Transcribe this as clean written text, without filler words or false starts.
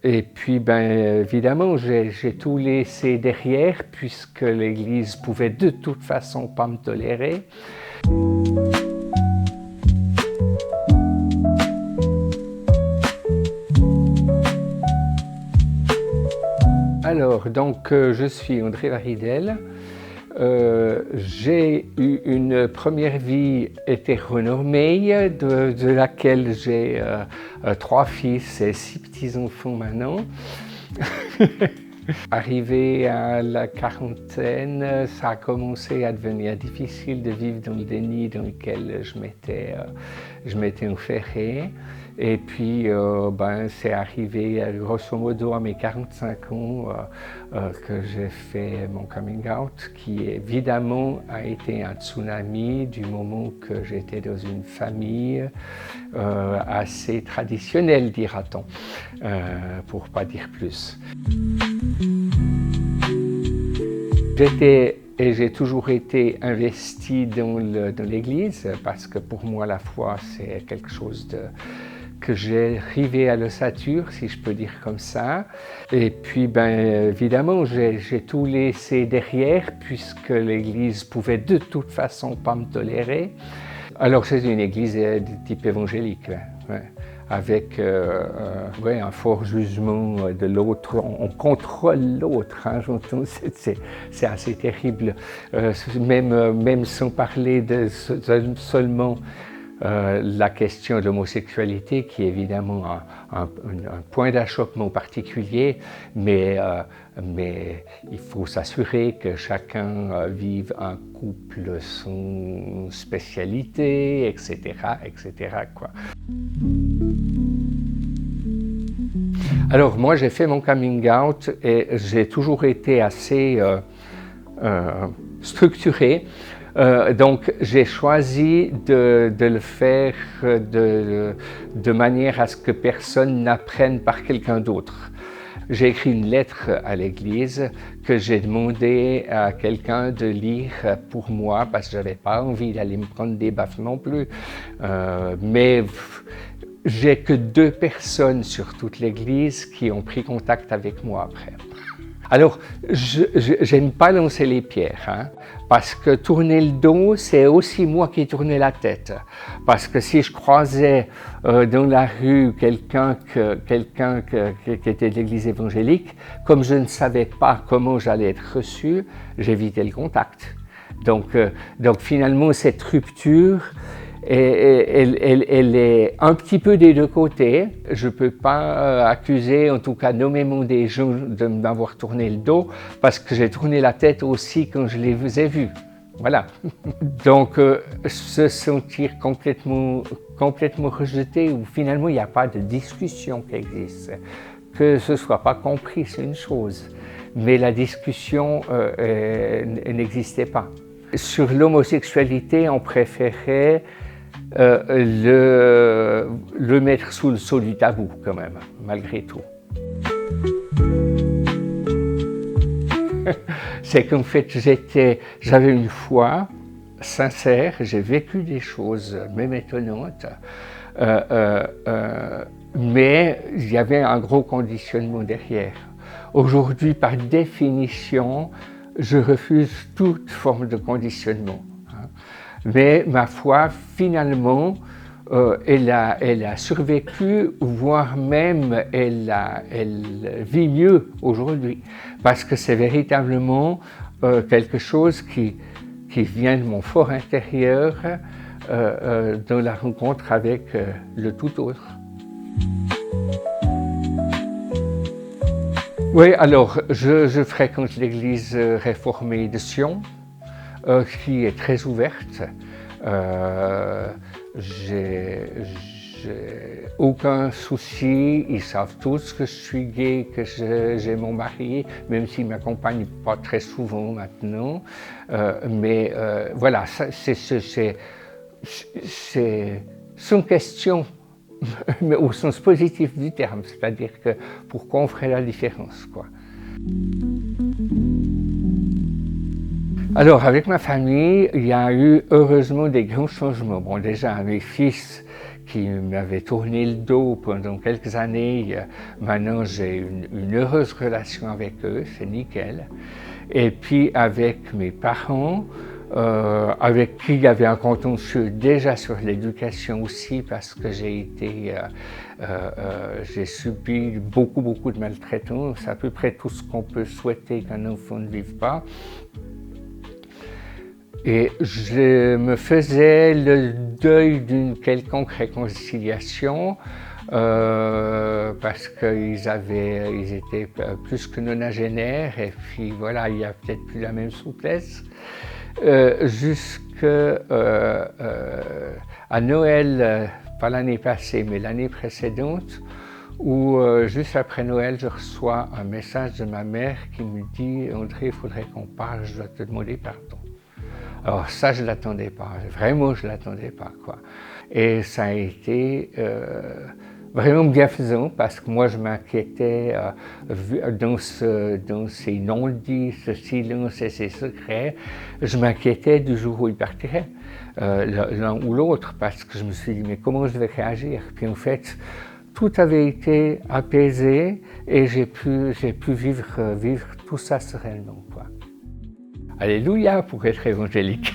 Et puis, ben, évidemment, j'ai tout laissé derrière puisque l'Église pouvait de toute façon pas me tolérer. Alors, donc, je suis André Varidel. J'ai eu une première vie hétéronormée de laquelle j'ai 3 fils et 6 petits-enfants maintenant. Arrivé à la quarantaine, ça a commencé à devenir difficile de vivre dans le déni dans lequel je m'étais enferré. Et puis, ben, c'est arrivé grosso modo à mes 45 ans que j'ai fait mon coming out, qui évidemment a été un tsunami du moment que j'étais dans une famille assez traditionnelle, dira-t-on, pour pas dire plus. J'étais et j'ai toujours été investi dans l'Église parce que pour moi la foi c'est quelque chose que j'ai rivé à l'ossature, si je peux dire comme ça. Et puis, ben, évidemment, j'ai tout laissé derrière puisque l'Église pouvait de toute façon pas me tolérer. Alors, c'est une Église de type évangélique, ouais, avec ouais, un fort jugement de l'autre. On contrôle l'autre, hein, c'est assez terrible. Même sans parler de seulement la question de l'homosexualité qui est évidemment un point d'achoppement particulier, mais il faut s'assurer que chacun vive un couple sans spécialité, etc., quoi. Alors moi j'ai fait mon coming out et j'ai toujours été assez structuré. Donc j'ai choisi de le faire de manière à ce que personne n'apprenne par quelqu'un d'autre. J'ai écrit une lettre à l'Église que j'ai demandé à quelqu'un de lire pour moi parce que je n'avais pas envie d'aller me prendre des baffes non plus. Mais j'ai que 2 personnes sur toute l'Église qui ont pris contact avec moi après. Alors, je n'aime pas lancer les pierres, hein, parce que tourner le dos, c'est aussi moi qui tournais la tête. Parce que si je croisais dans la rue quelqu'un qui était de l'église évangélique, comme je ne savais pas comment j'allais être reçu, j'évitais le contact. Donc finalement, cette rupture, elle est un petit peu des 2 côtés. Je ne peux pas accuser, en tout cas nommément des gens de m'avoir tourné le dos, parce que j'ai tourné la tête aussi quand je les ai vus. Voilà. Donc, se sentir complètement rejeté, où finalement il n'y a pas de discussion qui existe. Que ce ne soit pas compris, c'est une chose, mais la discussion n'existait pas. Sur l'homosexualité, on préférait le mettre sous le sceau du tabou quand même, malgré tout. C'est qu'en fait j'avais une foi sincère, j'ai vécu des choses même étonnantes, mais il y avait un gros conditionnement derrière. Aujourd'hui, par définition, je refuse toute forme de conditionnement. Mais ma foi, finalement, elle a survécu, voire même elle vit mieux aujourd'hui. Parce que c'est véritablement quelque chose qui vient de mon fort intérieur dans la rencontre avec le tout autre. Oui, alors je fréquente l'église réformée de Sion, qui est très ouverte. J'ai aucun souci, ils savent tous que je suis gay, que j'ai mon mari, même s'ils ne m'accompagnent pas très souvent maintenant. Mais voilà, c'est sans question, mais au sens positif du terme, c'est-à-dire que pourquoi on ferait la différence, quoi. Alors, avec ma famille, il y a eu heureusement des grands changements. Bon, déjà, mes fils qui m'avaient tourné le dos pendant quelques années. Maintenant, j'ai une heureuse relation avec eux, c'est nickel. Et puis avec mes parents, avec qui il y avait un contentieux déjà sur l'éducation aussi, parce que j'ai subi beaucoup de maltraitance, à peu près tout ce qu'on peut souhaiter qu'un enfant ne vive pas. Et je me faisais le deuil d'une quelconque réconciliation parce qu'ils étaient plus que nonagénaires et puis voilà, il n'y a peut-être plus la même souplesse. Jusqu'à Noël, pas l'année passée, mais l'année précédente, où juste après Noël, je reçois un message de ma mère qui me dit « André, il faudrait qu'on parle, je dois te demander pardon ». Alors ça, je ne l'attendais pas, vraiment je ne l'attendais pas, quoi. Et ça a été vraiment bienfaisant parce que moi je m'inquiétais dans ces non-dits, ce silence et ces secrets, je m'inquiétais du jour où il partirait, l'un ou l'autre, parce que je me suis dit mais comment je vais réagir? Puis en fait, tout avait été apaisé et j'ai pu vivre tout ça sereinement, quoi. Alléluia pour être évangélique.